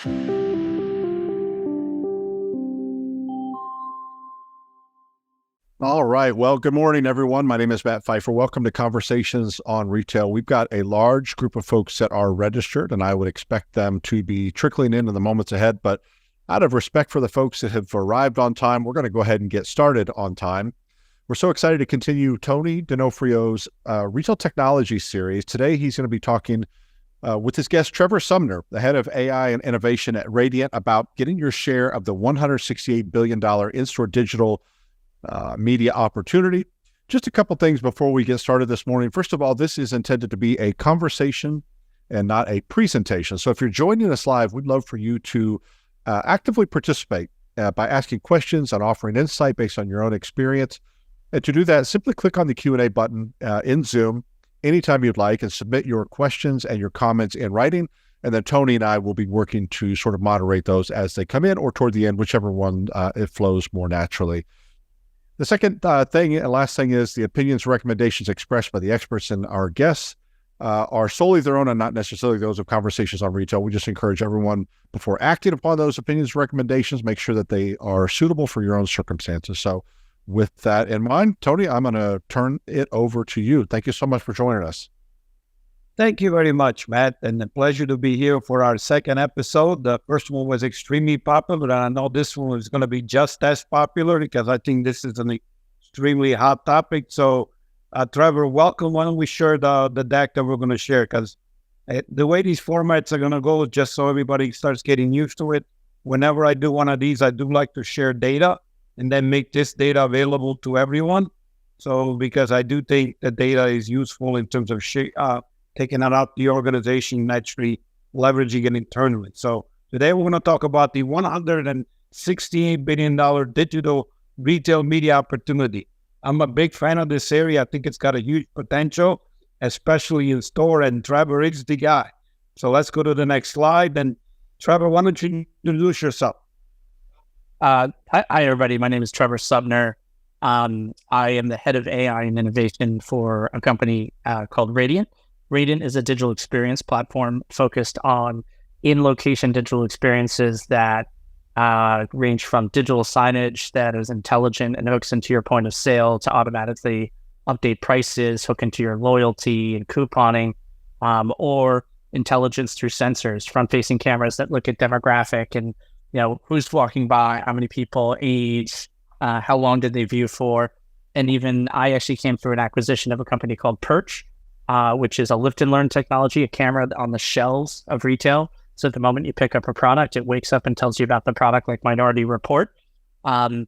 All right. Well, good morning, everyone. My name is Matt Pfeiffer. Welcome to Conversations on Retail. We've got a large group of folks that are registered, and I would expect them to be trickling in the moments ahead. But out of respect for the folks that have arrived on time, we're going to go ahead and get started on time. We're so excited to continue Tony D'Onofrio's Retail Technology series. Today, he's going to be talking with his guest, Trevor Sumner, the head of AI and innovation at Raydiant, about getting your share of the $168 billion in-store digital media opportunity. Just a couple things before we get started this morning. First of all, this is intended to be a conversation and not a presentation. So if you're joining us live, we'd love for you to actively participate by asking questions and offering insight based on your own experience. And to do that, simply click on the Q&A button in Zoom anytime you'd like and submit your questions and your comments in writing. And then Tony and I will be working to sort of moderate those as they come in or toward the end, whichever one it flows more naturally. The second thing and last thing is the opinions and recommendations expressed by the experts and our guests are solely their own and not necessarily those of Conversations on Retail. We just encourage everyone, before acting upon those opinions and recommendations, make sure that they are suitable for your own circumstances. So with that in mind, Tony, I'm going to turn it over to you. Thank you so much for joining us. Thank you very much, Matt, and a pleasure to be here for our second episode. The first one was extremely popular, and I know this one is going to be just as popular because I think this is an extremely hot topic. So, Trevor, welcome. Why don't we share the deck that we're going to share? Because the way these formats are going to go, just so everybody starts getting used to it, whenever I do one of these, I do like to share data and then make this data available to everyone. So, because I do think the data is useful in terms of taking it out the organization and actually leveraging it internally. So today we're going to talk about the $168 billion digital retail media opportunity. I'm a big fan of this area. I think it's got a huge potential, especially in store, and Trevor is the guy. So let's go to the next slide. And Trevor, why don't you introduce yourself? Hi, everybody. My name is Trevor Sumner. I am the head of AI and innovation for a company called Raydiant. Raydiant is a digital experience platform focused on in-location digital experiences that range from digital signage that is intelligent and hooks into your point of sale to automatically update prices, hook into your loyalty and couponing, or intelligence through sensors, front-facing cameras that look at demographic and who's walking by, how many people, age, how long did they view for, and even I actually came through an acquisition of a company called Perch, which is a lift and learn technology, a camera on the shelves of retail. So the moment you pick up a product, it wakes up and tells you about the product like Minority Report. And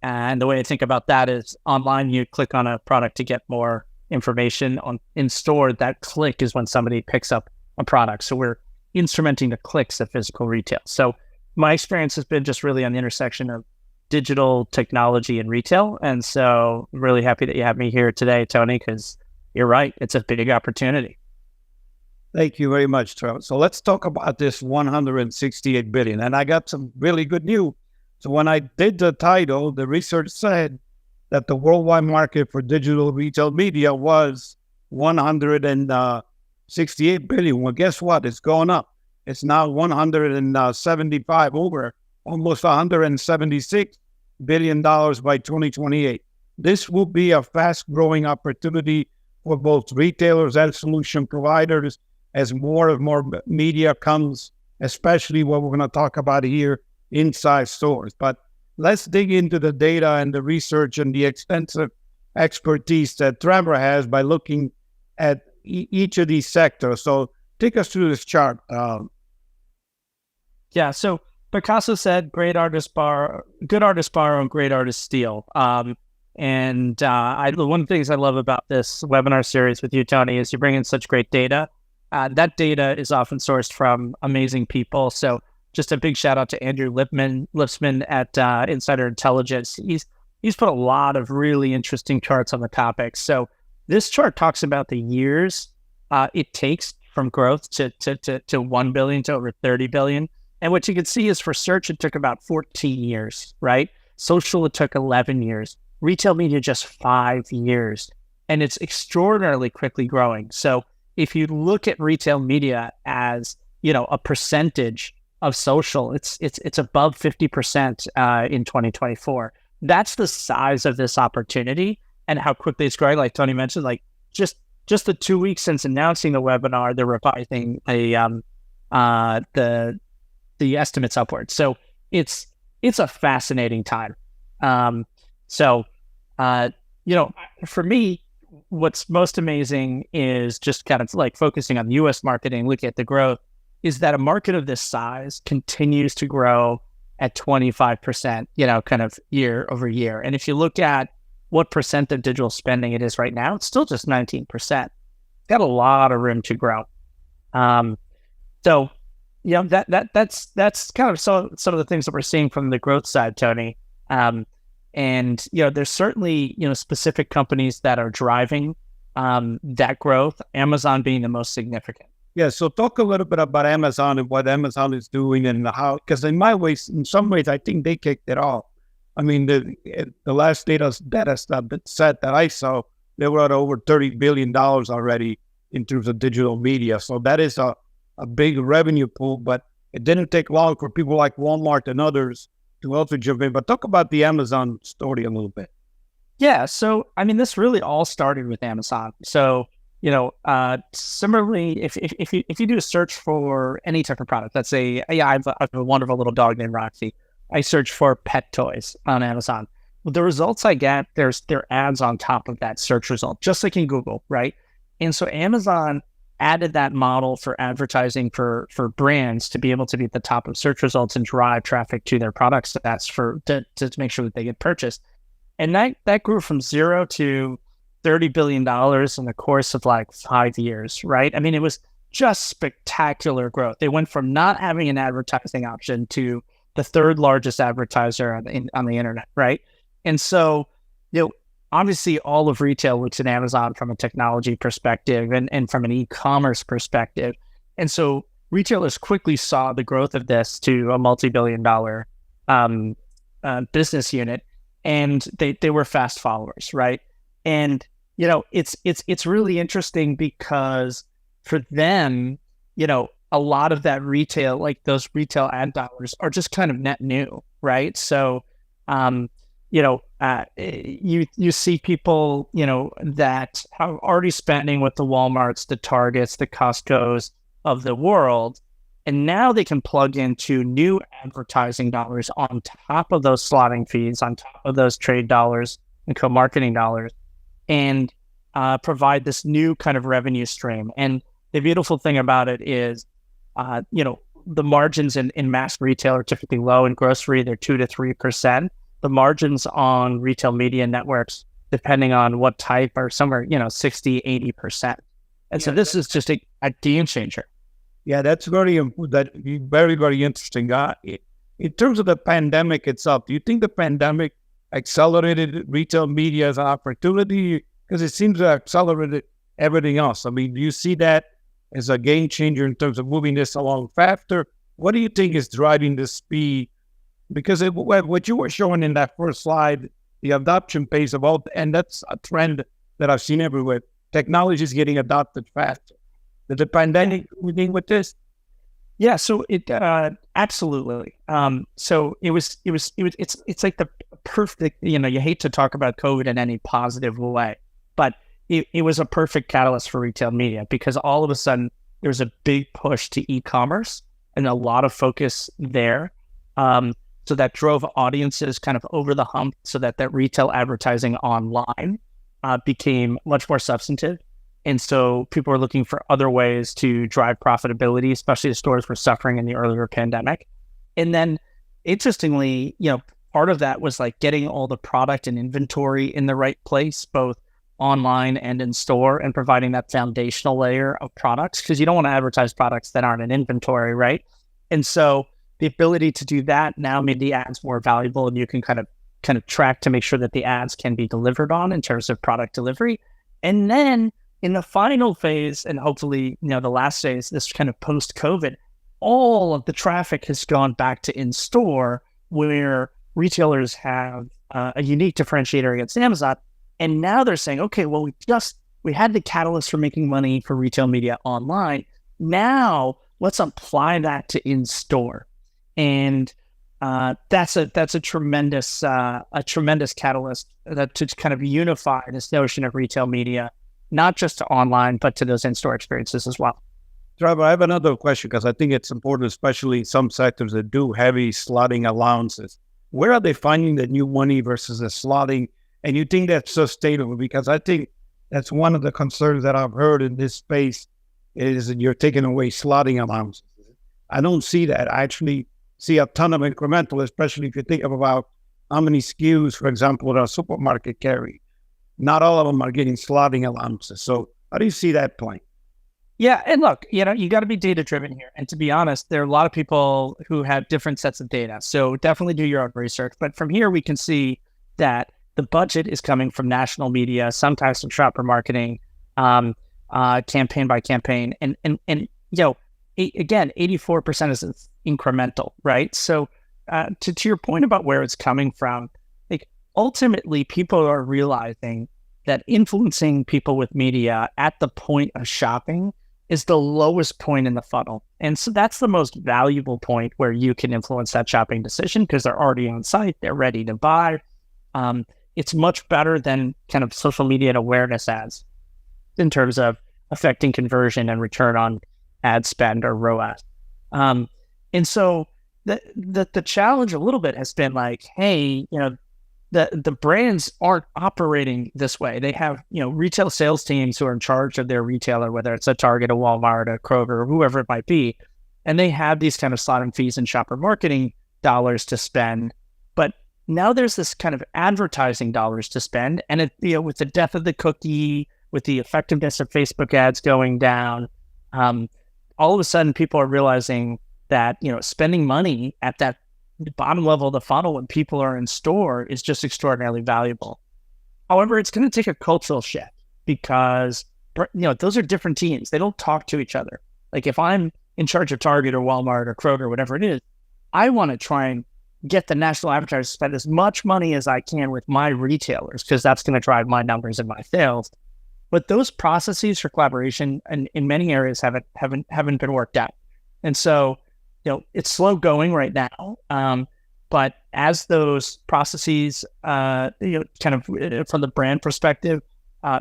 the way I think about that is online, you click on a product to get more information. In store, that click is when somebody picks up a product. So we're instrumenting the clicks of physical retail. So my experience has been just really on the intersection of digital technology and retail. And so I'm really happy that you have me here today, Tony, because you're right. It's a big opportunity. Thank you very much, Trevor. So let's talk about this $168 billion. And I got some really good news. So when I did the title, the research said that the worldwide market for digital retail media was $168 billion. Well, guess what? It's going up. It's now 175 over, almost $176 billion by 2028. This will be a fast-growing opportunity for both retailers and solution providers as more and more media comes, especially what we're going to talk about here inside stores. But let's dig into the data and the research and the extensive expertise that Trevor has by looking at each of these sectors. So take us through this chart. So Picasso said, good artists borrow, and great artists steal. One of the things I love about this webinar series with you, Tony, is you bring in such great data. That data is often sourced from amazing people. So just a big shout out to Andrew Lipsman at Insider Intelligence. He's put a lot of really interesting charts on the topic. So this chart talks about the years it takes from growth to 1 billion to over 30 billion. And what you can see is for search, it took about 14 years, right? Social, it took 11 years. Retail media, just 5 years. And it's extraordinarily quickly growing. So if you look at retail media as, a percentage of social. It's above 50% in 2024. That's the size of this opportunity and how quickly it's growing. Like Tony mentioned, like just the 2 weeks since announcing the webinar, they're revising the estimates upwards. So it's a fascinating time. For me, what's most amazing is just kind of like focusing on the US market and looking at the growth, is that a market of this size continues to grow at 25%, kind of year over year. And if you look at what percent of digital spending it is right now, it's still just 19%. It's got a lot of room to grow. That's kind of some of the things that we're seeing from the growth side, Tony. There's certainly, specific companies that are driving that growth, Amazon being the most significant. Yeah, so talk a little bit about Amazon and what Amazon is doing and how, because in some ways, I think they kicked it off. I mean, the last data set that I saw, they were at over $30 billion already in terms of digital media. So that is a big revenue pool, but it didn't take long for people like Walmart and others to also jump in. But talk about the Amazon story a little bit. Yeah, so I mean, this really all started with Amazon. So similarly, if you do a search for any type of product, let's say, I have a wonderful little dog named Roxy. I search for pet toys on Amazon. Well, the results I get, there are ads on top of that search result, just like in Google, right? And so Amazon added that model for advertising for brands to be able to be at the top of search results and drive traffic to their products. So that's to make sure that they get purchased. And that grew from 0 to $30 billion in the course of like 5 years, right? I mean, it was just spectacular growth. They went from not having an advertising option to the third largest advertiser on the internet, right? And so, obviously all of retail looks at Amazon from a technology perspective and from an e-commerce perspective. And so retailers quickly saw the growth of this to a multi-billion-dollar business unit, and they were fast followers, right? And it's really interesting because for them, a lot of that retail, like those retail ad dollars, are just kind of net new, right? So, you see people, that are already spending with the Walmarts, the Targets, the Costcos of the world, and now they can plug into new advertising dollars on top of those slotting fees, on top of those trade dollars and co-marketing dollars, and provide this new kind of revenue stream. And the beautiful thing about it is, the margins in mass retail are typically low. In grocery, they're 2 to 3%. The margins on retail media networks, depending on what type, are somewhere, 60, 80%. And so this is just a game changer. Yeah, that's very, very interesting. In terms of the pandemic itself, do you think the pandemic accelerated retail media as an opportunity? Because it seems to have accelerated everything else. I mean, do you see that as a game changer in terms of moving this along faster? What do you think is driving the speed? Because what you were showing in that first slide, the adoption pace of all, and that's a trend that I've seen everywhere. Technology is getting adopted faster. Did the pandemic deal with this? Yeah, so it absolutely. So it's like the perfect. You hate to talk about COVID in any positive way, but it was a perfect catalyst for retail media because all of a sudden there was a big push to e-commerce and a lot of focus there. So that drove audiences kind of over the hump so that retail advertising online became much more substantive. And so people were looking for other ways to drive profitability, especially the stores were suffering in the earlier pandemic. And then interestingly, part of that was like getting all the product and inventory in the right place, both online and in store, and providing that foundational layer of products, because you don't want to advertise products that aren't in inventory, right? And so the ability to do that now made the ads more valuable, and you can kind of track to make sure that the ads can be delivered on in terms of product delivery. And then in the final phase, and hopefully, the last phase, this kind of post-COVID, all of the traffic has gone back to in-store, where retailers have a unique differentiator against Amazon. And now they're saying, okay, well, we had the catalyst for making money for retail media online. Now let's apply that to in-store. And that's a tremendous catalyst to kind of unify this notion of retail media, not just to online, but to those in-store experiences as well. Trevor, I have another question because I think it's important, especially in some sectors that do heavy slotting allowances. Where are they finding the new money versus the slotting? And you think that's sustainable? Because I think that's one of the concerns that I've heard in this space is that you're taking away slotting allowances. I don't see that. I actually see a ton of incremental, especially if you think about how many SKUs, for example, that a supermarket carry. Not all of them are getting slotting allowances. So how do you see that playing? Yeah, and look, you got to be data-driven here. And to be honest, there are a lot of people who have different sets of data. So definitely do your own research. But from here, we can see that the budget is coming from national media, sometimes from shopper marketing, campaign by campaign. And again, 84% is incremental, right? So to your point about where it's coming from, like ultimately people are realizing that influencing people with media at the point of shopping is the lowest point in the funnel. And so that's the most valuable point where you can influence that shopping decision because they're already on site, they're ready to buy. It's much better than kind of social media and awareness ads in terms of affecting conversion and return on ad spend or ROAS. And so the challenge a little bit has been like, hey, the brands aren't operating this way. They have, retail sales teams who are in charge of their retailer, whether it's a Target, a Walmart, a Kroger, or whoever it might be. And they have these kind of slotting fees and shopper marketing dollars to spend. But now there's this kind of advertising dollars to spend. And with the death of the cookie, with the effectiveness of Facebook ads going down, all of a sudden people are realizing that, spending money at that bottom level of the funnel when people are in store is just extraordinarily valuable. However, it's going to take a cultural shift because, those are different teams. They don't talk to each other. Like if I'm in charge of Target or Walmart or Kroger, whatever it is, I want to try and get the national advertisers to spend as much money as I can with my retailers because that's going to drive my numbers and my sales. But those processes for collaboration in many areas haven't been worked out. And so, it's slow going right now. But as those processes, kind of from the brand perspective,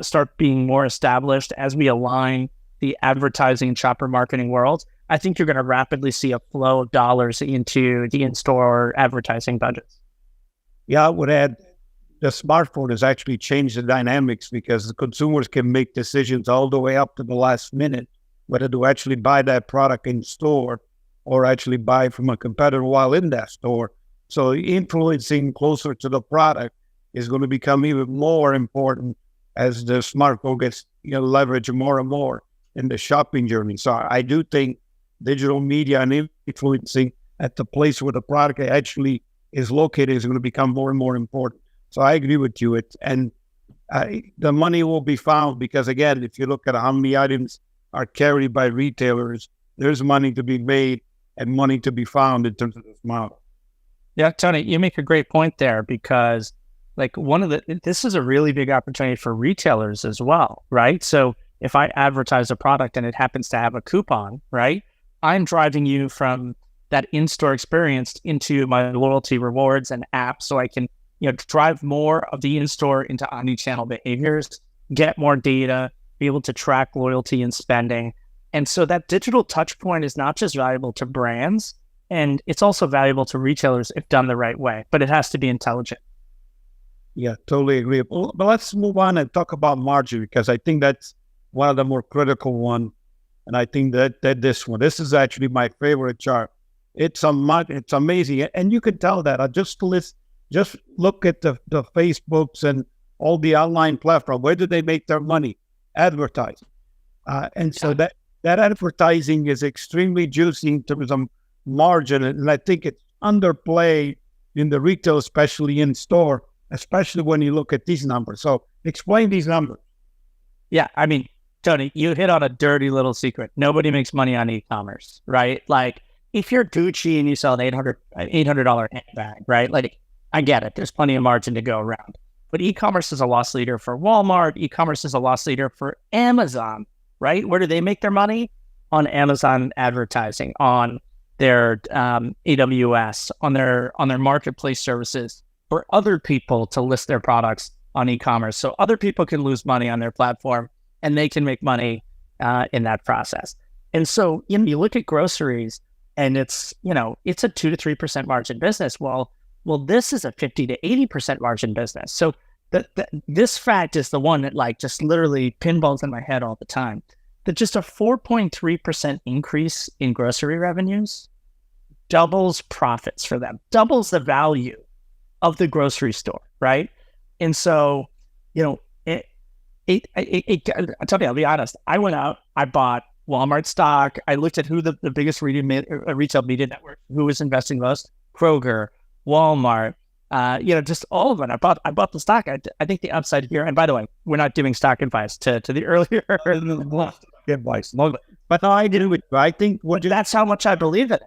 start being more established as we align the advertising and shopper marketing world, I think you're going to rapidly see a flow of dollars into the in-store advertising budgets. Yeah, I would add the smartphone has actually changed the dynamics because the consumers can make decisions all the way up to the last minute, whether to actually buy that product in store or actually buy from a competitor while in that store. So influencing closer to the product is going to become even more important as the smartphone gets leveraged more and more in the shopping journey. So I do think digital media and influencing at the place where the product actually is located is going to become more and more important. So I agree with you. The money will be found because, again, if you look at how many items are carried by retailers, there's money to be made and money to be found in terms of this model. Yeah, Tony, you make a great point there because this is a really big opportunity for retailers as well, right? So if I advertise a product and it happens to have a coupon, right? I'm driving you from that in-store experience into my loyalty rewards and apps so I can, drive more of the in-store into omni-channel behaviors, get more data, be able to track loyalty and spending. And so that digital touch point is not just valuable to brands, and it's also valuable to retailers if done the right way, but it has to be intelligent. Yeah, totally agree. But let's move on and talk about margin because I think that's one of the more critical one. And I think that this is actually my favorite chart. It's amazing. And you can tell that. Just look at the Facebooks and all the online platforms. Where do they make their money? Advertising. So that advertising is extremely juicy in terms of margin. And I think it's underplayed in the retail, especially in store, especially when you look at these numbers. So explain these numbers. Yeah, I mean, Tony, you hit on a dirty little secret. Nobody makes money on e-commerce, right? Like if you're Gucci and you sell an $800 handbag, right? Like I get it. There's plenty of margin to go around. But e-commerce is a loss leader for Walmart. E-commerce is a loss leader for Amazon, right? Where do they make their money? On Amazon advertising, on their AWS, on their marketplace services for other people to list their products on e-commerce. So other people can lose money on their platform and they can make money in that process. And so, you know, you look at groceries and it's, you know, it's a 2 to 3% margin business. Well, this is a 50 to 80% margin business. So this fact is the one that like just literally pinballs in my head all the time. That just a 4.3% increase in grocery revenues doubles profits for them, doubles the value of the grocery store, right? And so, you know, I'll tell you, I'll be honest. I went out, I bought Walmart stock. I looked at who the biggest retail media network, who was investing most, Kroger, Walmart, you know, just all of it. I bought the stock. I think the upside here, and by the way, we're not giving stock advice to the earlier advice. But no, I agree with you. I think that's how much I believe in it.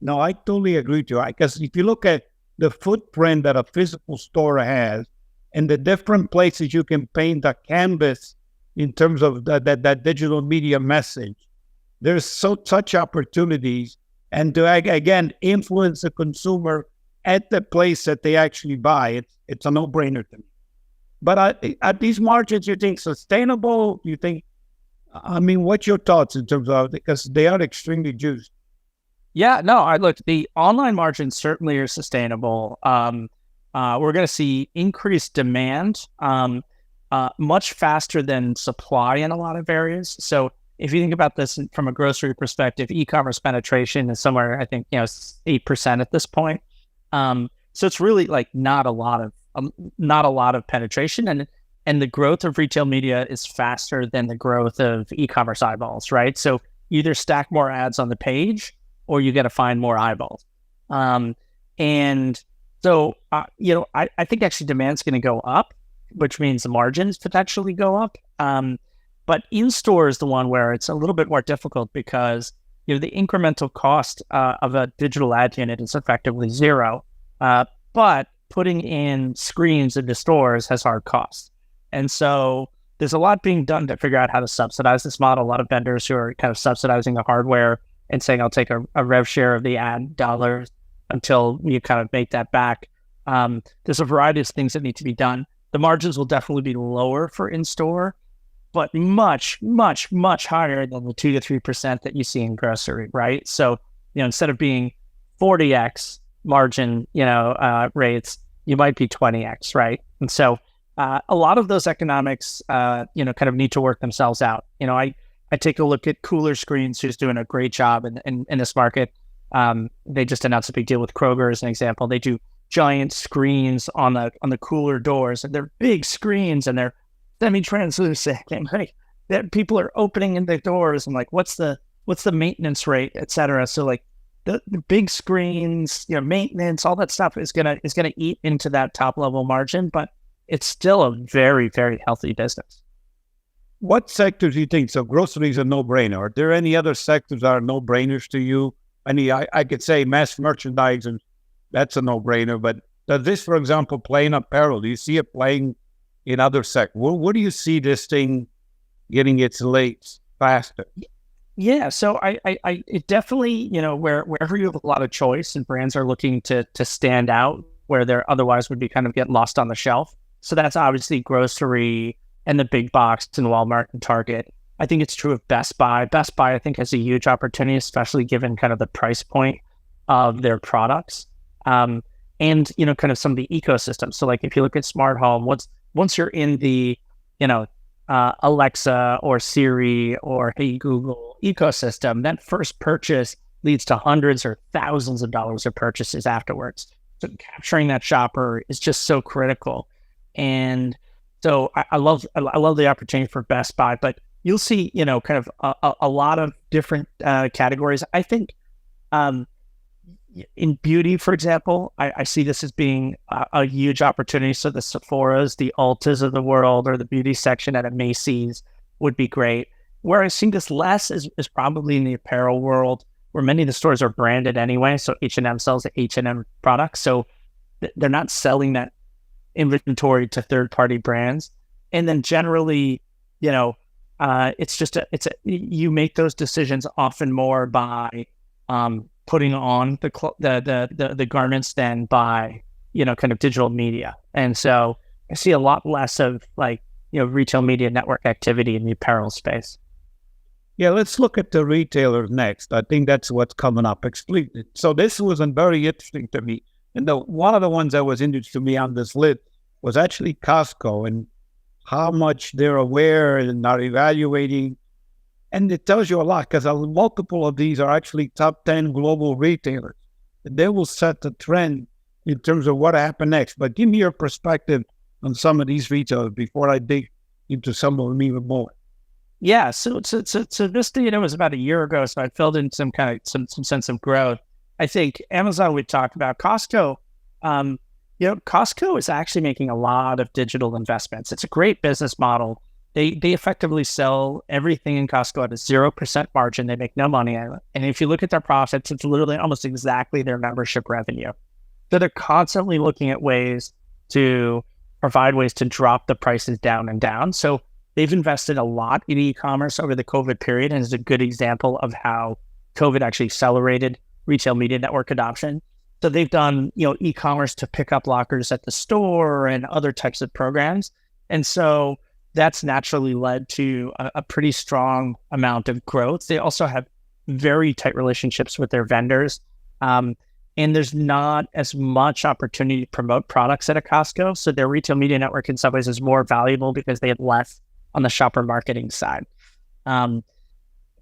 No, I totally agree with you. Because if you look at the footprint that a physical store has and the different places you can paint a canvas in terms of that digital media message, there's such opportunities. And to, again, influence the consumer at the place that they actually buy, it's a no-brainer to me. But at these margins, you think sustainable? You think, I mean, what's your thoughts in terms of, because they are extremely juiced? Yeah, no, look, the online margins certainly are sustainable. We're going to see increased demand much faster than supply in a lot of areas. So if you think about this from a grocery perspective, e-commerce penetration is somewhere, I think, 8% at this point. So it's really like not a lot of penetration, and the growth of retail media is faster than the growth of e-commerce eyeballs, right? So you either stack more ads on the page or you got to find more eyeballs. And so, I think actually demand's going to go up, which means the margins potentially go up. But in-store is the one where it's a little bit more difficult because, the incremental cost of a digital ad unit is effectively zero. But putting in screens into stores has hard costs. And so there's a lot being done to figure out how to subsidize this model. A lot of vendors who are kind of subsidizing the hardware and saying, I'll take a rev share of the ad dollars until you kind of make that back. There's a variety of things that need to be done. The margins will definitely be lower for in-store, but much, much, much higher than the 2 to 3% that you see in grocery, right? So, instead of being 40x margin, rates, you might be 20x, right? And so a lot of those economics, kind of need to work themselves out. I take a look at Cooler Screens, who's doing a great job in this market. They just announced a big deal with Kroger as an example. They do giant screens on the cooler doors, and they're big screens and they're semi-translucent. And like, people are opening in the doors and like, what's the maintenance rate, et cetera. So like the big screens, maintenance, all that stuff is gonna eat into that top level margin, but it's still a very, very healthy business. What sectors do you think? So groceries are no-brainer. Are there any other sectors that are no-brainers to you? I could say mass merchandise, and that's a no-brainer. But does this, for example, play in apparel? Do you see it playing in other sectors? Where do you see this thing getting its legs faster? Yeah, so it definitely, wherever you have a lot of choice and brands are looking to stand out where they're otherwise would be kind of get lost on the shelf. So that's obviously grocery and the big box and Walmart and Target. I think it's true of Best Buy. Best Buy, I think, has a huge opportunity, especially given kind of the price point of their products, and kind of some of the ecosystem. So, like if you look at smart home, once you're in the Alexa or Siri or Hey Google ecosystem, that first purchase leads to hundreds or thousands of dollars of purchases afterwards. So capturing that shopper is just so critical, and so I love the opportunity for Best Buy, but you'll see, kind of a lot of different categories. I think in beauty, for example, I see this as being a huge opportunity. So the Sephoras, the Ultas of the world, or the beauty section at a Macy's would be great. Where I see this less is probably in the apparel world, where many of the stores are branded anyway. So H&M sells the H&M products. So they're not selling that inventory to third-party brands. And then generally, you make those decisions often more by putting on the garments than by, kind of digital media. And so I see a lot less of like, retail media network activity in the apparel space. Yeah, let's look at the retailers next. I think that's what's coming up. Explain. So this was very interesting to me. And one of the ones that was interesting to me on this list was actually Costco and how much they're aware and are evaluating. And it tells you a lot because multiple of these are actually top 10 global retailers. And they will set the trend in terms of what happened next. But give me your perspective on some of these retailers before I dig into some of them even more. Yeah. So this data was about a year ago. So I filled in some sense of growth. I think Amazon, we talked about. Costco. Costco is actually making a lot of digital investments. It's a great business model. They effectively sell everything in Costco at a 0% margin. They make no money on it. And if you look at their profits, it's literally almost exactly their membership revenue. So they're constantly looking at ways to provide ways to drop the prices down and down. So they've invested a lot in e-commerce over the COVID period, and is a good example of how COVID actually accelerated retail media network adoption. So they've done, e-commerce to pick up lockers at the store and other types of programs. And so that's naturally led to a pretty strong amount of growth. They also have very tight relationships with their vendors. And there's not as much opportunity to promote products at a Costco. So their retail media network in some ways is more valuable because they have less on the shopper marketing side. But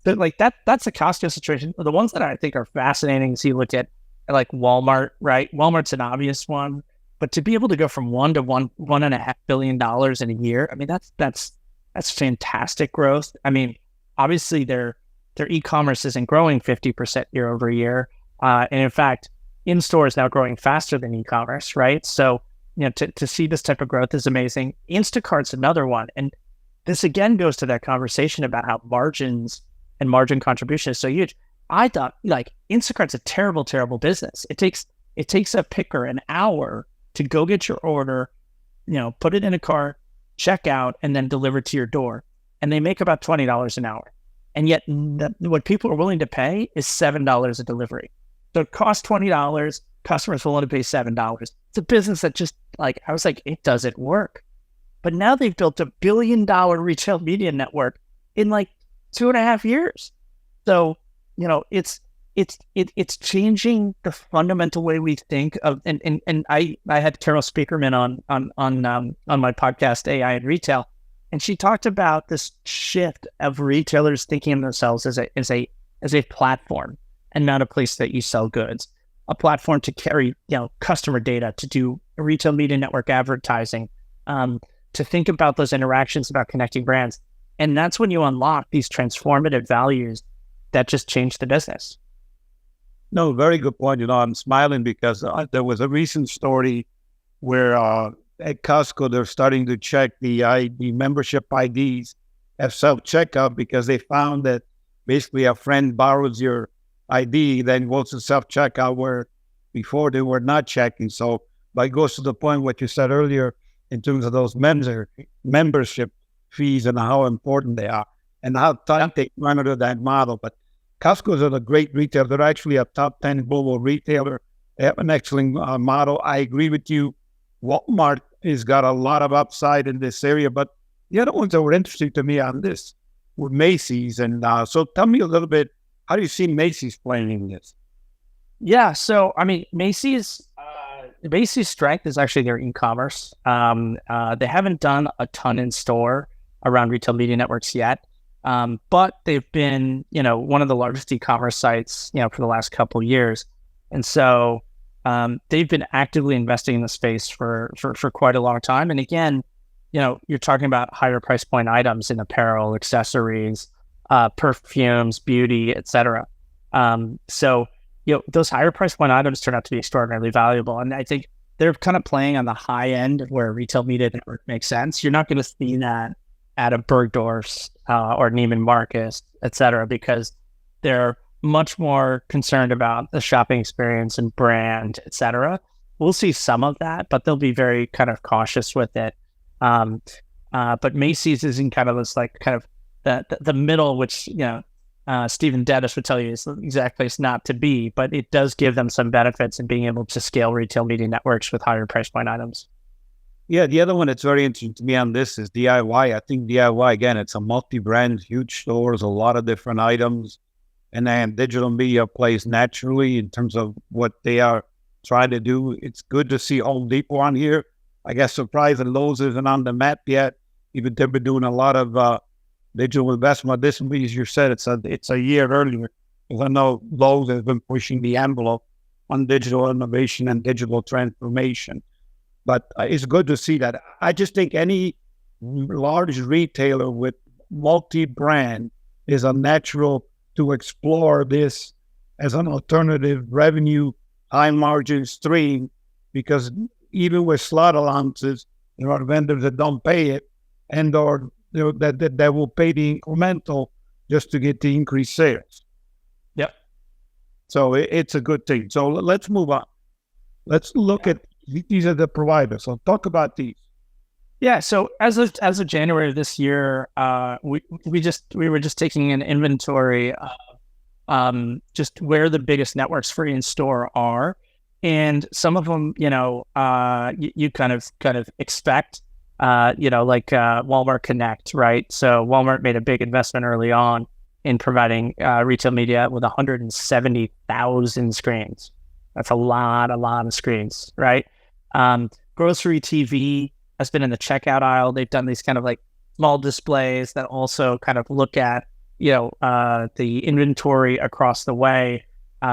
like that's a Costco situation. The ones that I think are fascinating is you look at like Walmart, right? Walmart's an obvious one, but to be able to go from $1 to $1.5 billion in a year, I mean, that's fantastic growth. I mean, obviously their e-commerce isn't growing 50% year over year. And in fact, in-store is now growing faster than e-commerce, right? So, to see this type of growth is amazing. Instacart's another one. And this again goes to that conversation about how margins and margin contribution is so huge. I thought like Instacart's a terrible, terrible business. It takes a picker an hour to go get your order, put it in a cart, check out, and then deliver to your door. And they make about $20 an hour. And yet what people are willing to pay is $7 a delivery. So it costs $20, customers willing to pay $7. It's a business that just like, I was like, it doesn't work. But now they've built $1 billion retail media network in like 2.5 years. So, it's changing the fundamental way we think of, and I had Carol Speakerman on my podcast, AI and Retail, and she talked about this shift of retailers thinking of themselves as a platform and not a place that you sell goods, a platform to carry, customer data, to do retail media network advertising, to think about those interactions, about connecting brands. And that's when you unlock these transformative values that just change the business. No, very good point. I'm smiling because there was a recent story where at Costco, they're starting to check the membership IDs at self-checkout because they found that basically a friend borrows your ID, then goes to self-checkout where before they were not checking. So it goes to the point what you said earlier in terms of those membership fees and how important they are and how tight they monitor that model. But Costco is a great retailer. They're actually a top 10 global retailer. They have an excellent model. I agree with you. Walmart has got a lot of upside in this area, but the other ones that were interesting to me on this were Macy's. And so tell me a little bit, how do you see Macy's playing in this? Yeah. So, I mean, Macy's strength is actually their e-commerce. They haven't done a ton in store around retail media networks yet. But they've been, one of the largest e-commerce sites, for the last couple of years. And so they've been actively investing in the space for quite a long time. And again, you're talking about higher price point items in apparel, accessories, perfumes, beauty, etc. So, those higher price point items turn out to be extraordinarily valuable. And I think they're kind of playing on the high end of where retail media network makes sense. You're not going to see that at a Bergdorf's or Neiman Marcus, et cetera, because they're much more concerned about the shopping experience and brand, et cetera. We'll see some of that, but they'll be very kind of cautious with it. But Macy's is in kind of this like kind of the middle, which Stephen Dennis would tell you it's the exact place not to be, but it does give them some benefits in being able to scale retail media networks with higher price point items. Yeah, the other one that's very interesting to me on this is DIY. I think DIY, again, it's a multi-brand, huge stores, a lot of different items, and then digital media plays naturally in terms of what they are trying to do. It's good to see Home Depot on here. I guess surprised that Lowe's isn't on the map yet, even they've been doing a lot of digital investment. This, as you said, it's a year earlier. Because I know Lowe's has been pushing the envelope on digital innovation and digital transformation. But it's good to see that. I just think any large retailer with multi-brand is a natural to explore this as an alternative revenue, high margin stream, because even with slot allowances, there are vendors that don't pay it and or that will pay the incremental just to get the increased sales. Yep. So it's a good thing. So let's move on. Let's look at these are the providers. So talk about these. Yeah. So as of January of this year, we were just taking an inventory of just where the biggest networks for in store are, and some of them, you kind of expect, like Walmart Connect, right? So Walmart made a big investment early on in providing retail media with 170,000 screens. That's a lot of screens, right? Grocery TV has been in the checkout aisle. They've done these kind of like small displays that also kind of look at, the inventory across the way.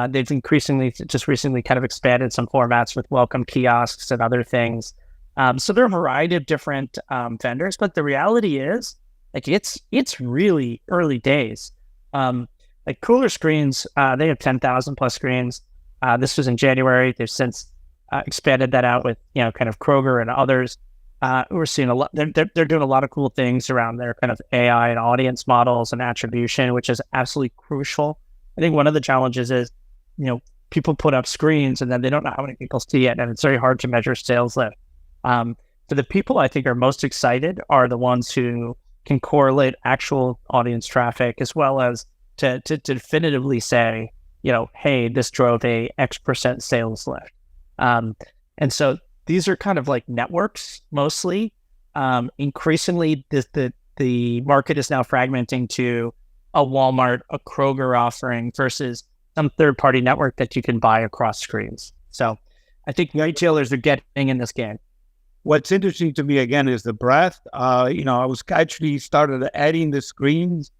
They've just recently kind of expanded some formats with welcome kiosks and other things. So there are a variety of different vendors, but the reality is, like, it's really early days. Like Cooler Screens, they have 10,000 plus screens. This was in January. They've since expanded that out with, kind of Kroger and others. We're seeing a lot. They're doing a lot of cool things around their kind of AI and audience models and attribution, which is absolutely crucial. I think one of the challenges is, people put up screens and then they don't know how many people see it, and it's very hard to measure sales lift. For the people I think are most excited are the ones who can correlate actual audience traffic as well as to definitively say, hey, this drove a X% sales lift. And so these are kind of like networks mostly. Increasingly, the market is now fragmenting to a Walmart, a Kroger offering versus some third-party network that you can buy across screens. So I think retailers are getting in this game. What's interesting to me, again, is the breadth. I was actually started adding the screens.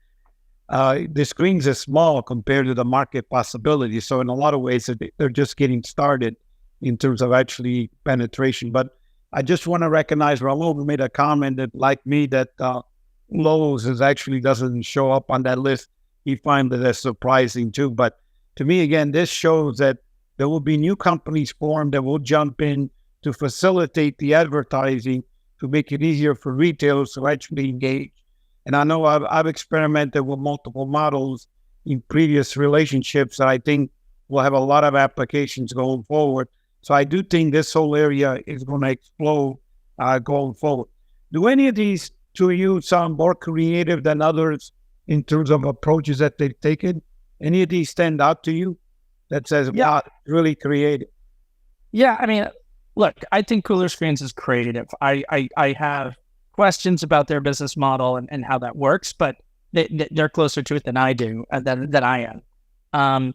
The screens are small compared to the market possibility. So in a lot of ways, they're just getting started in terms of actually penetration. But I just want to recognize Raul made a comment that, like me, that Lowe's actually doesn't show up on that list. He finds that surprising too. But to me, again, this shows that there will be new companies formed that will jump in to facilitate the advertising to make it easier for retailers to actually engage. And I know I've experimented with multiple models in previous relationships that I think will have a lot of applications going forward. So I do think this whole area is going to explode going forward. Do any of these to you sound more creative than others in terms of approaches that they've taken? Any of these stand out to you that says, wow, really creative? Yeah, I mean, look, I think Cooler Screens is creative. I have questions about their business model and how that works, but they're closer to it than I do, than I am.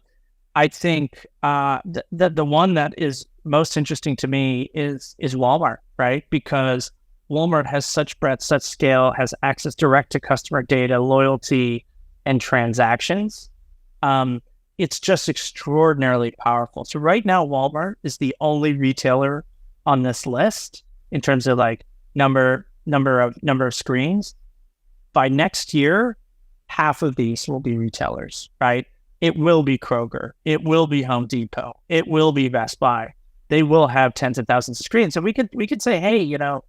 I think the one that is most interesting to me is Walmart, right? Because Walmart has such breadth, such scale, has access direct to customer data, loyalty, and transactions. It's just extraordinarily powerful. So right now, Walmart is the only retailer on this list in terms of like number of screens. By next year, half of these will be retailers, right? It will be Kroger. It will be Home Depot. It will be Best Buy. They will have tens of thousands of screens. So we could say, hey, how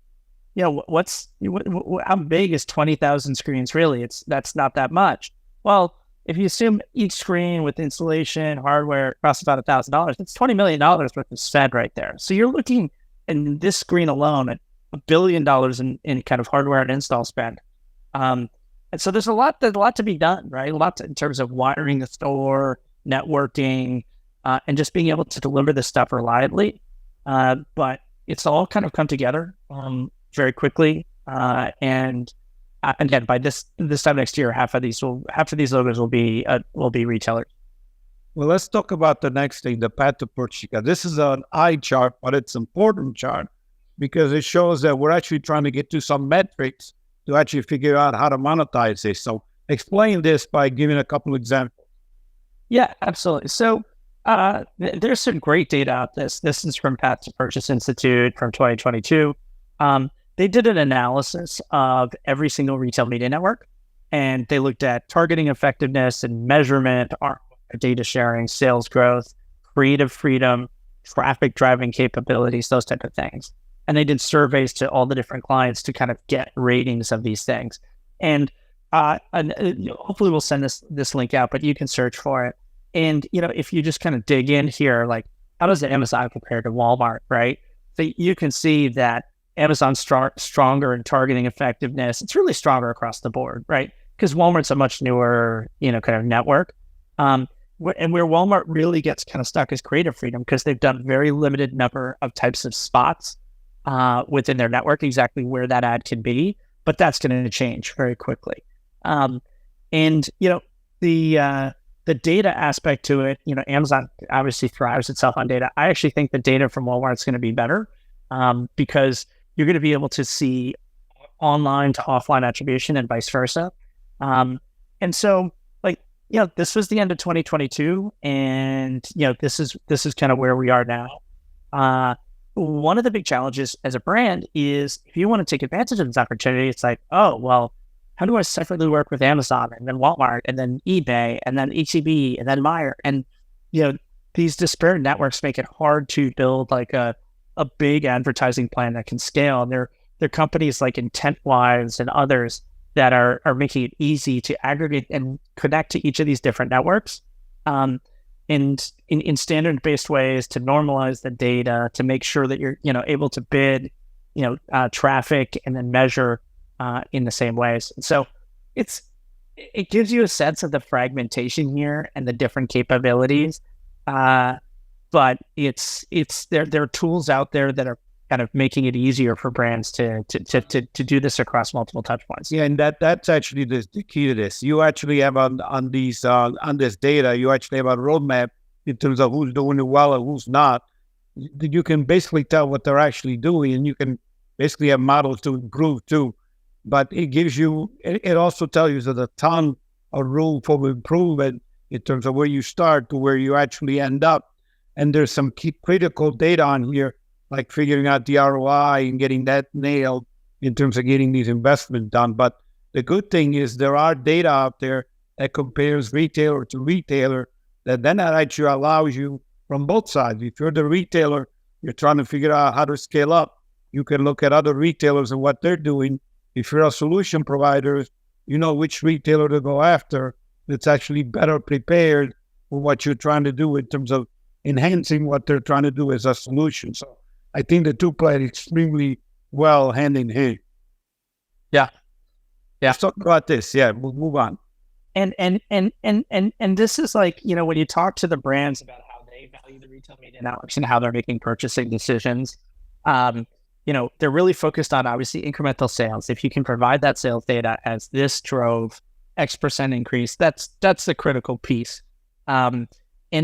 big is 20,000 screens really? That's not that much. Well, if you assume each screen with installation, hardware costs about $1,000, it's $20 million worth of spend right there. So you're looking in this screen alone at $1 billion in kind of hardware and install spend. And so there's a lot to be done, right? A lot in terms of wiring the store, networking, and just being able to deliver this stuff reliably. But it's all kind of come together very quickly. And again, by this time next year, half of these logos will be retailers. Well, let's talk about the next thing, the path to purchase. This is an eye chart, but it's an important chart because it shows that we're actually trying to get to some metrics to actually figure out how to monetize this. So explain this by giving a couple examples. Yeah, absolutely. So there's some great data out this. This is from Path to Purchase Institute from 2022. They did an analysis of every single retail media network, and they looked at targeting effectiveness and measurement, data sharing, sales growth, creative freedom, traffic driving capabilities, those type of things. And they did surveys to all the different clients to kind of get ratings of these things. And hopefully we'll send this link out, but you can search for it. And, if you just kind of dig in here, like how does Amazon compare to Walmart, right? So you can see that Amazon's stronger in targeting effectiveness. It's really stronger across the board, right? Because Walmart's a much newer, kind of network. And where Walmart really gets kind of stuck is creative freedom because they've done very limited number of types of spots within their network, exactly where that ad can be, but that's going to change very quickly. The data aspect to it, Amazon obviously thrives itself on data. I actually think the data from Walmart is going to be better because you're going to be able to see online to offline attribution and vice versa. And so, this was the end of 2022, and this is kind of where we are now. One of the big challenges as a brand is if you want to take advantage of this opportunity, it's like, oh, well, how do I separately work with Amazon and then Walmart and then eBay and then HEB and then Meijer? And, these disparate networks make it hard to build like a big advertising plan that can scale. And they're companies like IntentWise and others that are making it easy to aggregate and connect to each of these different networks and in standard-based ways to normalize the data, to make sure that you're, able to bid, traffic and then measure in the same ways. So it gives you a sense of the fragmentation here and the different capabilities. But there are tools out there that are kind of making it easier for brands to do this across multiple touch points. Yeah, and that's actually the key to this. You actually have on this data, you actually have a roadmap in terms of who's doing it well and who's not. You can basically tell what they're actually doing, and you can basically have models to improve too. But it also tells you there's a ton of room for improvement in terms of where you start to where you actually end up. And there's some key critical data on here, like figuring out the ROI and getting that nailed in terms of getting these investments done. But the good thing is there are data out there that compares retailer to retailer that then actually allows you from both sides. If you're the retailer, you're trying to figure out how to scale up. You can look at other retailers and what they're doing. If you're a solution provider, you know which retailer to go after that's actually better prepared for what you're trying to do in terms of enhancing what they're trying to do as a solution. So I think the two play extremely well hand in hand. Yeah. Let's talk about this. Yeah, we'll move on. And this is like, when you talk to the brands about how they value the retail media networks and how they're making purchasing decisions, they're really focused on obviously incremental sales. If you can provide that sales data as this drove X% increase, that's the critical piece. And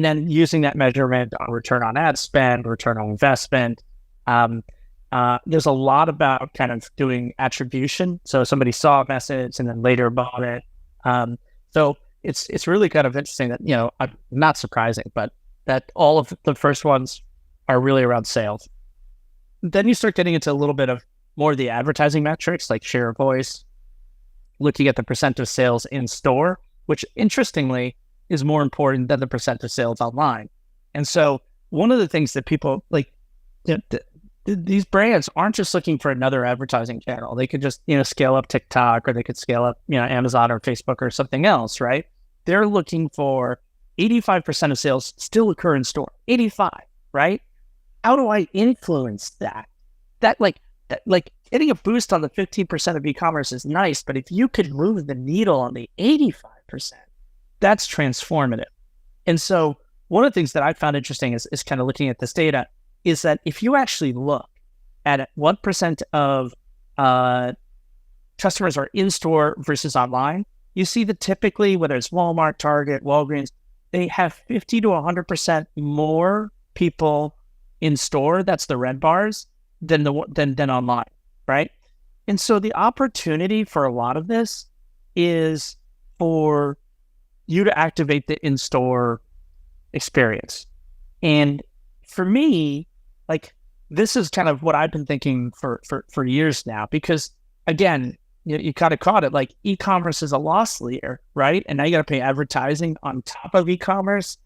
then using that measurement on return on ad spend, return on investment. There's a lot about kind of doing attribution. So somebody saw a message and then later bought it. So it's really kind of interesting that, not surprising, but that all of the first ones are really around sales. Then you start getting into a little bit of more of the advertising metrics like share of voice, looking at the percent of sales in store, which interestingly is more important than the percent of sales online. And so one of the things that people like, these brands aren't just looking for another advertising channel. They could just, scale up TikTok, or they could scale up, Amazon or Facebook or something else, right? They're looking for 85% of sales still occur in store. 85, right? How do I influence that? That getting a boost on the 15% of e-commerce is nice, but if you could move the needle on the 85%, that's transformative. And so one of the things that I found interesting is kind of looking at this data is that if you actually look at what percent of customers are in-store versus online, you see that typically, whether it's Walmart, Target, Walgreens, they have 50 to 100% more people in store, that's the red bars, than online, right? And so the opportunity for a lot of this is for you to activate the in-store experience. And for me, like, this is kind of what I've been thinking for years now, because again, you kind of caught it, like e-commerce is a loss leader, right? And now you got to pay advertising on top of e-commerce,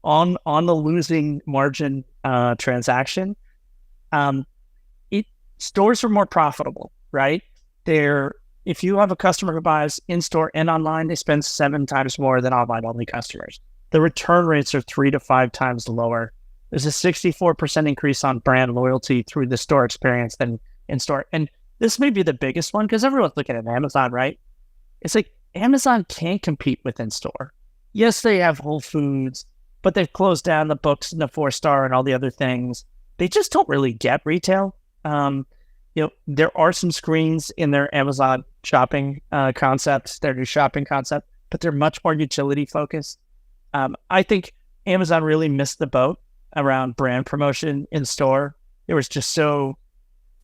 on the losing margin transaction. Stores are more profitable, right? If you have a customer who buys in-store and online, they spend 7 times more than online-only customers. The return rates are 3 to 5 times lower. There's a 64% increase on brand loyalty through the store experience than in-store. And this may be the biggest one because everyone's looking at Amazon, right? It's like Amazon can't compete with in-store. Yes, they have Whole Foods, but they've closed down the books and the 4-star and all the other things. They just don't really get retail. There are some screens in their Amazon shopping concepts, their new shopping concept, but they're much more utility focused. I think Amazon really missed the boat around brand promotion in store. It was just so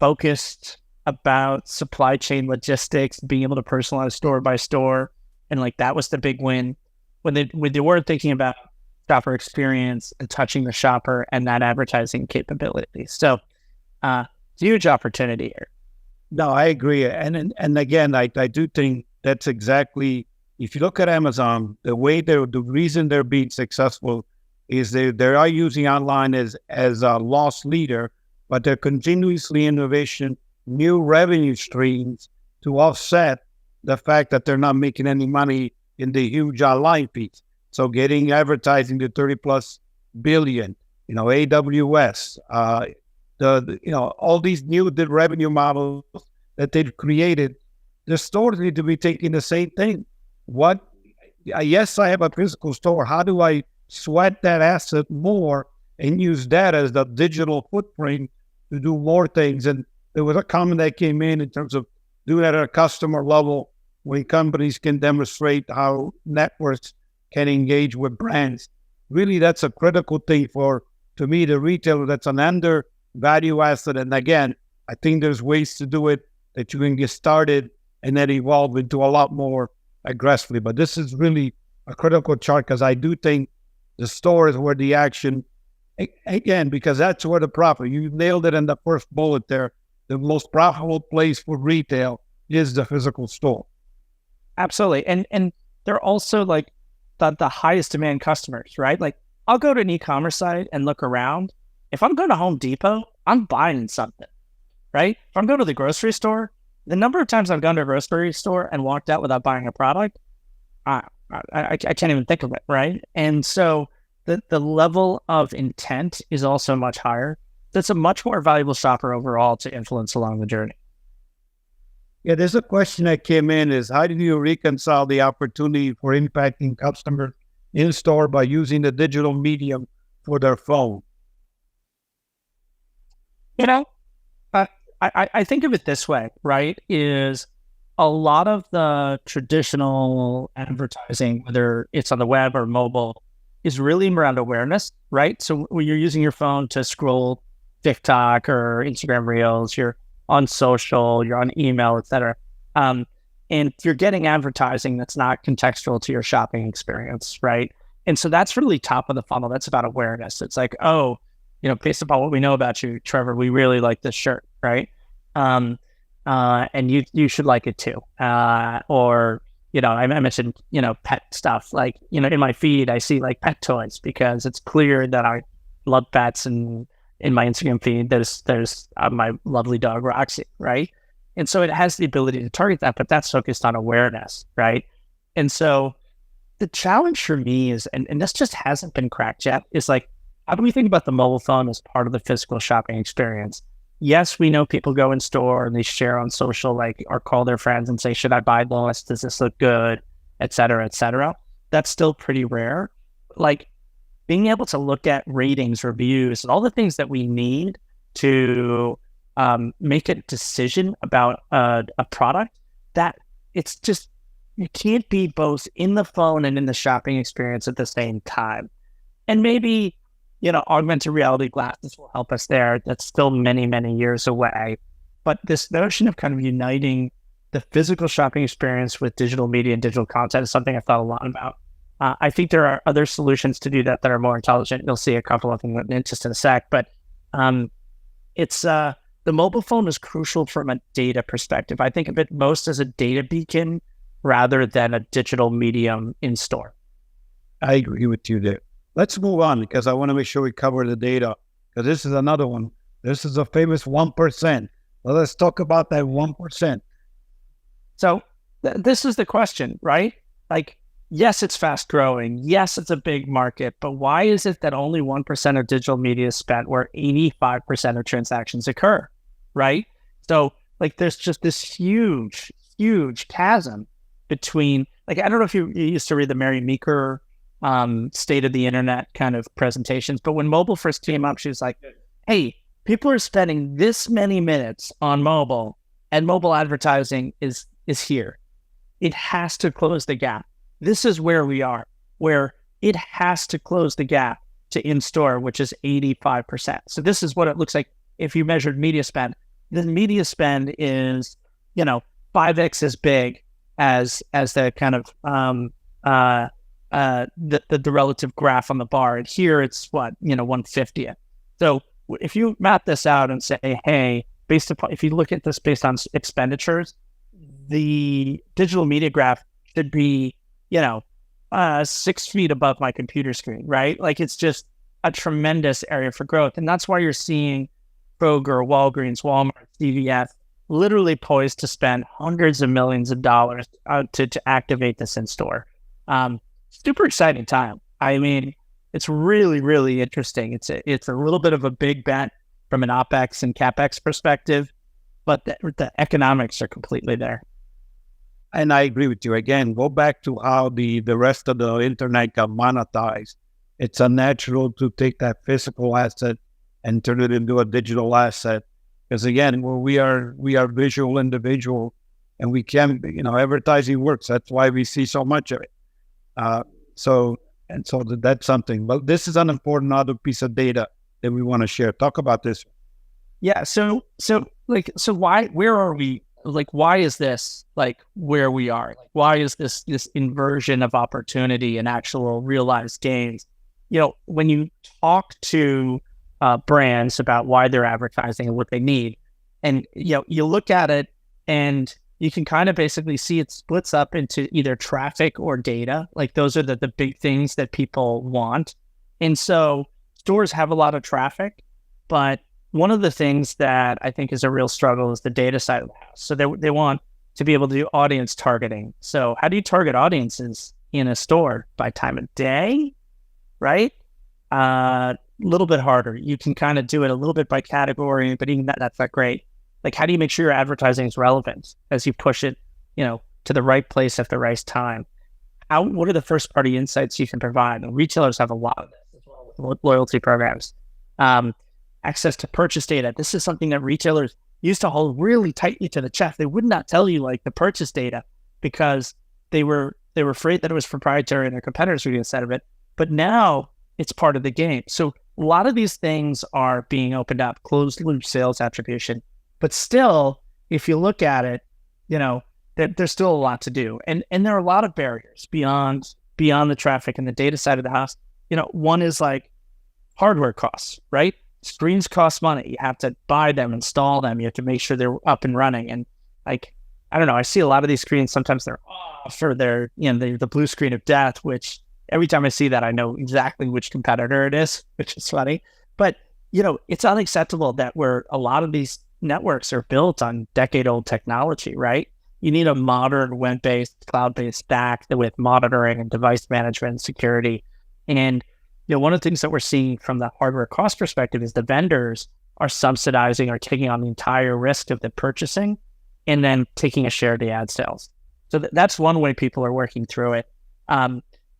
focused about supply chain logistics, being able to personalize store by store. And like, that was the big win when they weren't thinking about shopper experience and touching the shopper and that advertising capability. So, huge opportunity here. No, I agree. And again, I do think that's exactly, if you look at Amazon, the reason they're being successful is they are using online as a loss leader, but they're continuously innovation, new revenue streams to offset the fact that they're not making any money in the huge online piece. So getting advertising to 30 plus billion, AWS, all these new revenue models that they've created, the stores need to be taking the same thing. Yes, I have a physical store. How do I sweat that asset more and use that as the digital footprint to do more things? And there was a comment that came in terms of doing that at a customer level when companies can demonstrate how networks can engage with brands. Really, that's a critical thing to me, the retailer. That's an under value asset. And again, I think there's ways to do it that you can get started and then evolve into a lot more aggressively. But this is really a critical chart because I do think the store is where the action, again, because that's where the profit, you nailed it in the first bullet there. The most profitable place for retail is the physical store. Absolutely. And they're also like the highest demand customers, right? Like, I'll go to an e-commerce site and look around. If I'm going to Home Depot, I'm buying something, right? If I'm going to the grocery store, the number of times I've gone to a grocery store and walked out without buying a product, I can't even think of it, right? And so the level of intent is also much higher. That's a much more valuable shopper overall to influence along the journey. Yeah, there's a question that came in is, how do you reconcile the opportunity for impacting customers in store by using the digital medium for their phone? I think of it this way, right? Is a lot of the traditional advertising, whether it's on the web or mobile, is really around awareness, right? So when you're using your phone to scroll TikTok or Instagram Reels, you're on social, you're on email, etc. And you're getting advertising that's not contextual to your shopping experience, right? And so that's really top of the funnel. That's about awareness. It's like, based upon what we know about you, Trevor, we really like this shirt, right? And you should like it too. Or I mentioned, pet stuff. Like, in my feed, I see like pet toys because it's clear that I love pets, and in my Instagram feed, there's my lovely dog Roxy, right? And so it has the ability to target that, but that's focused on awareness, right? And so the challenge for me is, and this just hasn't been cracked yet, is like, how do we think about the mobile phone as part of the physical shopping experience? yes, we know people go in store and they share on social, like, or call their friends and say, should I buy this? Does this look good? Et cetera, et cetera. That's still pretty rare. Like, being able to look at ratings, reviews, and all the things that we need to make a decision about a product, that it's just, you can't be both in the phone and in the shopping experience at the same time. And maybe, augmented reality glasses will help us there. That's still many, many years away. But this notion of kind of uniting the physical shopping experience with digital media and digital content is something I've thought a lot about. I think there are other solutions to do that are more intelligent. You'll see a couple of them in just in a sec. But it's the mobile phone is crucial from a data perspective. I think of it most as a data beacon rather than a digital medium in store. I agree with you there. Let's move on because I want to make sure we cover the data, because this is another one. This is a famous 1%. Well, let's talk about that 1%. So this is the question, right? Like, yes, it's fast growing. Yes, it's a big market, but why is it that only 1% of digital media is spent where 85% of transactions occur, right? So like, there's just this huge, huge chasm between, like, I don't know if you used to read the Mary Meeker State of the Internet kind of presentations, but when mobile first came up, she was like, hey, people are spending this many minutes on mobile, and mobile advertising is here. It has to close the gap. This is where we are, where it has to close the gap to in-store, which is 85%. So this is what it looks like if you measured media spend. The media spend is, 5x as big as the kind of the relative graph on the bar. And here it's what, 150th. So if you map this out and say, hey, if you look at this based on expenditures, the digital media graph should be, 6 feet above my computer screen, right? Like, it's just a tremendous area for growth. And that's why you're seeing Kroger, Walgreens, Walmart, CVS literally poised to spend hundreds of millions of dollars to activate this in store. Super exciting time. I mean, it's really, really interesting. It's a little bit of a big bet from an OpEx and CapEx perspective, but the economics are completely there. And I agree with you. Again, go back to how the rest of the internet got monetized. It's unnatural to take that physical asset and turn it into a digital asset. Because again, we are visual individual, and we can, advertising works. That's why we see so much of it. So that's something. But this is an important other piece of data that we want to share. Talk about this. Yeah. So where are we? Like, why is this like where we are? Like, why is this inversion of opportunity and actual realized gains? When you talk to brands about why they're advertising and what they need, and you look at it and you can kind of basically see it splits up into either traffic or data. Like, those are the big things that people want. And so stores have a lot of traffic, but one of the things that I think is a real struggle is the data side of the house. So they want to be able to do audience targeting. So how do you target audiences in a store? By time of day, right? A little bit harder. You can kind of do it a little bit by category, but even that's not great. Like, how do you make sure your advertising is relevant as you push it, to the right place at the right time? What are the first party insights you can provide? And retailers have a lot of this as well with loyalty programs. Access to purchase data. This is something that retailers used to hold really tightly to the chest. They would not tell you like the purchase data because they were afraid that it was proprietary and their competitors were getting inside of it. But now it's part of the game. So a lot of these things are being opened up, closed loop sales attribution. But still, if you look at it, there's still a lot to do. And there are a lot of barriers beyond the traffic and the data side of the house. One is like hardware costs, right? Screens cost money. You have to buy them, install them. You have to make sure they're up and running. And like, I don't know, I see a lot of these screens, sometimes they're off or they're, the blue screen of death, which every time I see that, I know exactly which competitor it is, which is funny. But, it's unacceptable that a lot of these networks are built on decade-old technology, right? You need a modern web-based, cloud-based stack with monitoring and device management and security. And one of the things that we're seeing from the hardware cost perspective is the vendors are subsidizing or taking on the entire risk of the purchasing and then taking a share of the ad sales. So that's one way people are working through it.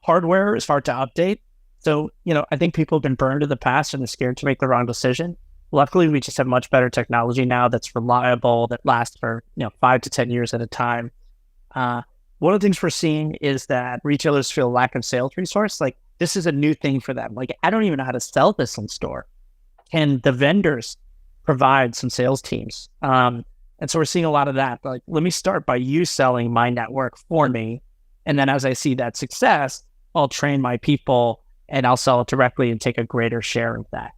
Hardware is hard to update. So, I think people have been burned in the past and they're scared to make the wrong decision. Luckily, we just have much better technology now that's reliable, that lasts for 5 to 10 years at a time. One of the things we're seeing is that retailers feel lack of sales resource. Like, this is a new thing for them. Like, I don't even know how to sell this in store. Can the vendors provide some sales teams? And so we're seeing a lot of that. Like, let me start by you selling my network for me. And then as I see that success, I'll train my people and I'll sell it directly and take a greater share of that.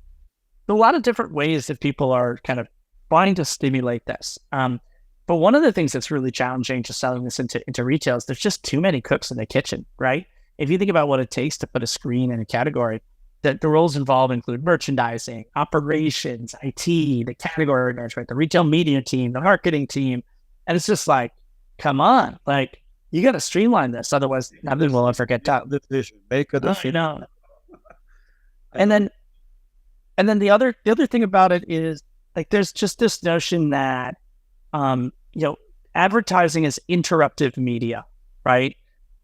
A lot of different ways that people are kind of trying to stimulate this. But one of the things that's really challenging to selling this into retail is there's just too many cooks in the kitchen, right? If you think about what it takes to put a screen in a category, that the roles involved include merchandising, operations, IT, the category management, the retail media team, the marketing team. And it's just like, come on, like, you got to streamline this. Otherwise, nothing will ever get done. Make a decision. And then the other thing about it is, like, there's just this notion that, advertising is interruptive media, right?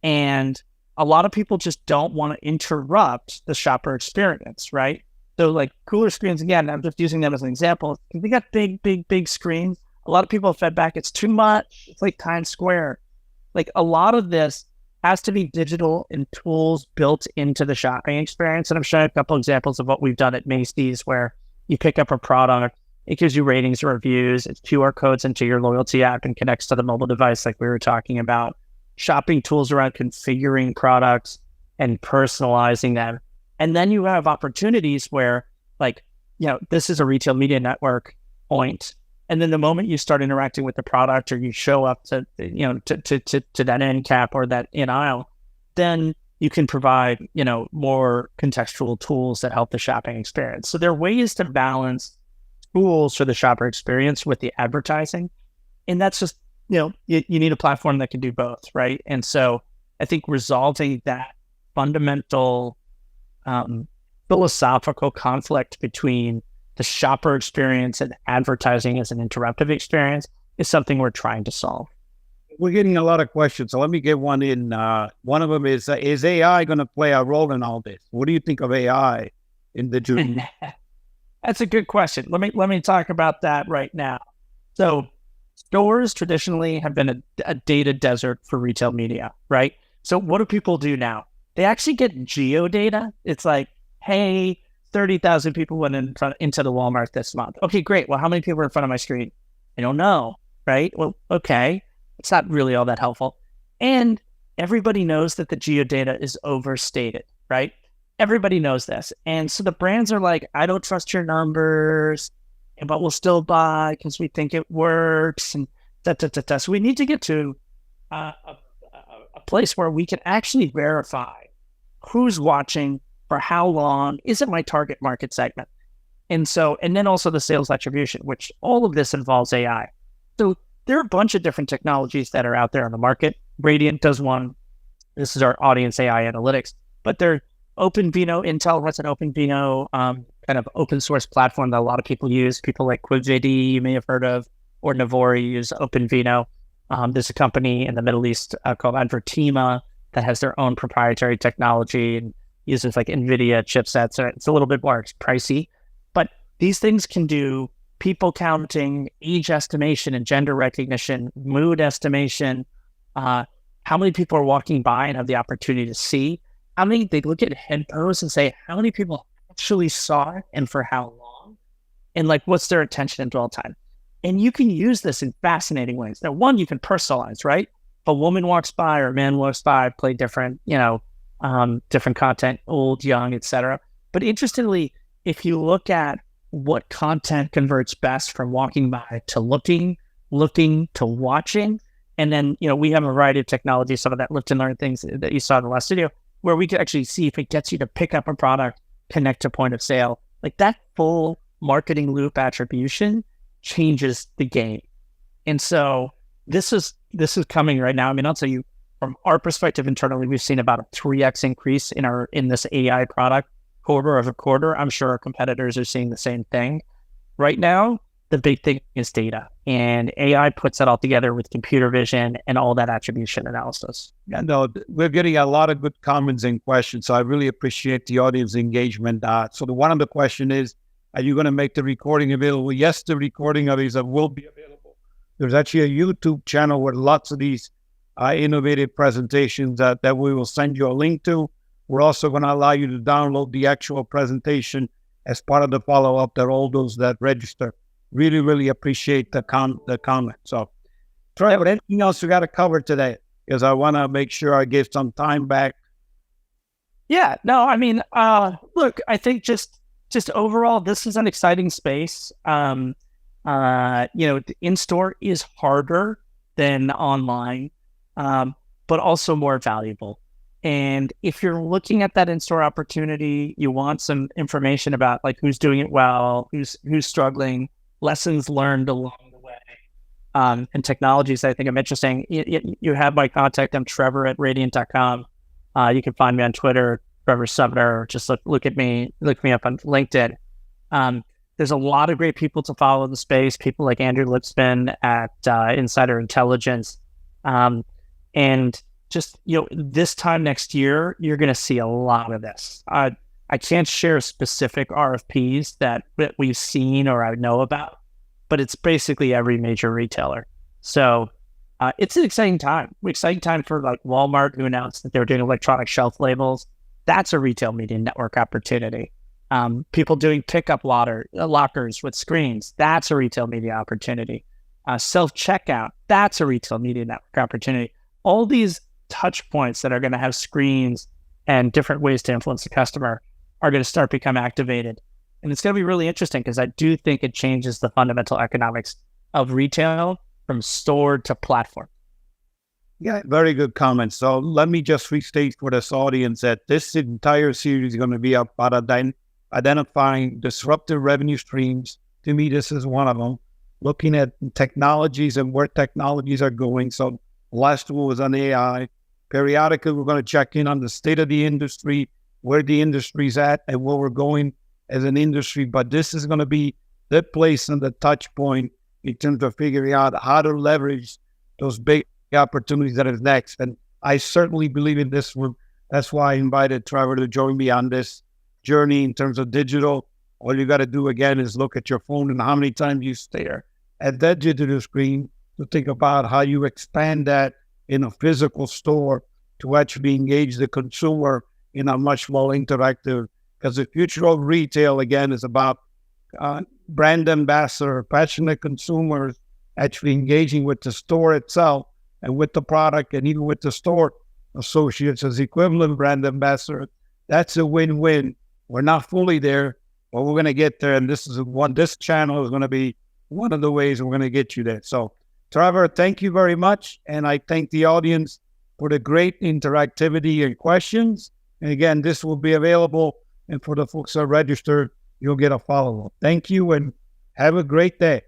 And a lot of people just don't want to interrupt the shopper experience, right? So, like, cooler screens, again, I'm just using them as an example. They got big screens. A lot of people have fed back, it's too much. It's like Times Square. Like, a lot of this has to be digital and tools built into the shopping experience. And I'm showing a couple examples of what we've done at Macy's, where you pick up a product, it gives you ratings or reviews, it's QR codes into your loyalty app and connects to the mobile device like we were talking about. Shopping tools around configuring products and personalizing them. And then you have opportunities where, like, this is a retail media network point. And then the moment you start interacting with the product, or you show up to that end cap or that in aisle, then you can provide, more contextual tools that help the shopping experience. So there are ways to balance tools for the shopper experience with the advertising. And that's just, you need a platform that can do both, right? And so I think resolving that fundamental philosophical conflict between the shopper experience and advertising as an interruptive experience is something we're trying to solve. We're getting a lot of questions, so let me get one in. One of them is AI going to play a role in all this? What do you think of AI in the journey? That's a good question. Let me talk about that right now. So, stores traditionally have been a data desert for retail media, right? So what do people do now? They actually get geo data. It's like, hey, 30,000 people went into the Walmart this month. Okay, great. Well, how many people are in front of my screen? I don't know, right? Well, okay. It's not really all that helpful. And everybody knows that the geo data is overstated, right? Everybody knows this. And so the brands are like, I don't trust your numbers, but we'll still buy because we think it works. And So we need to get to a place where we can actually verify who's watching, for how long, is it my target market segment? And then also the sales attribution, which all of this involves AI. So there are a bunch of different technologies that are out there on the market. Raydiant does one. This is our audience AI analytics, but they're OpenVino. Intel has an OpenVino kind of open source platform that a lot of people use. People like QuizJD, you may have heard of, or Navori use OpenVino. There's a company in the Middle East called Advertima that has their own proprietary technology and uses like NVIDIA chipsets. It's a little bit more pricey, but these things can do people counting, age estimation and gender recognition, mood estimation, how many people are walking by and have the opportunity to see, how many, they look at head pose and say, how many people actually saw it and for how long, and like, what's their attention and dwell time. And you can use this in fascinating ways. Now, one, you can personalize, right? If a woman walks by or a man walks by, play different, different content, old, young, etc. But interestingly, if you look at what content converts best from walking by to looking to watching, and then, we have a variety of technologies, some of that lift and learn things that you saw in the last video, where we can actually see if it gets you to pick up a product, connect to point of sale. Like, that full marketing loop attribution changes the game. And so this is coming right now. I mean, I'll tell you, from our perspective internally, we've seen about a 3x increase in this AI product quarter over quarter. I'm sure our competitors are seeing the same thing. Right now, the big thing is data, and AI puts that all together with computer vision and all that attribution analysis. Yeah, no, we're getting a lot of good comments and questions, so I really appreciate the audience engagement. So one of the question is, are you going to make the recording available? Yes, the recording of these will be available. There's actually a YouTube channel with lots of these innovative presentations that we will send you a link to. We're also going to allow you to download the actual presentation as part of the follow-up that all those that register. Really, really appreciate the comment. So, Trevor, anything else we got to cover today? Because I want to make sure I give some time back. Yeah, no, I mean, look, I think just overall, this is an exciting space. In-store is harder than online, but also more valuable. And if you're looking at that in-store opportunity, you want some information about like who's doing it well, who's struggling, lessons learned along the way, and technologies that I think I'm interesting. You have my contact. I'm Trevor at Raydiant.com. You can find me on Twitter, Trevor Sumner. Just look me up on LinkedIn. There's a lot of great people to follow in the space. People like Andrew Lipsman at Insider Intelligence, and just, this time next year, you're going to see a lot of this. I can't share specific RFPs that we've seen or I know about, but it's basically every major retailer. So it's an exciting time. Exciting time for like Walmart, who announced that they were doing electronic shelf labels. That's a retail media network opportunity. People doing pickup lockers with screens. That's a retail media opportunity. Self-checkout. That's a retail media network opportunity. All these touch points that are going to have screens and different ways to influence the customer are going to start become activated. And it's going to be really interesting because I do think it changes the fundamental economics of retail from store to platform. Yeah, very good comment. So let me just restate for this audience that this entire series is going to be about identifying disruptive revenue streams. To me, this is one of them. Looking at technologies and where technologies are going. So last one was on AI. Periodically, we're going to check in on the state of the industry, where the industry's at, and where we're going as an industry. But this is going to be the place and the touch point in terms of figuring out how to leverage those big opportunities that is next. And I certainly believe in this one. That's why I invited Trevor to join me on this journey in terms of digital. All you got to do, again, is look at your phone and how many times you stare at that digital screen to think about how you expand that in a physical store to actually engage the consumer in a much more interactive, because the future of retail, again, is about brand ambassador, passionate consumers actually engaging with the store itself and with the product and even with the store associates as equivalent brand ambassador. That's a win-win. We're not fully there, but we're going to get there. And this channel is going to be one of the ways we're going to get you there. So, Trevor, thank you very much. And I thank the audience for the great interactivity and questions. And again, this will be available. And for the folks that are registered, you'll get a follow-up. Thank you and have a great day.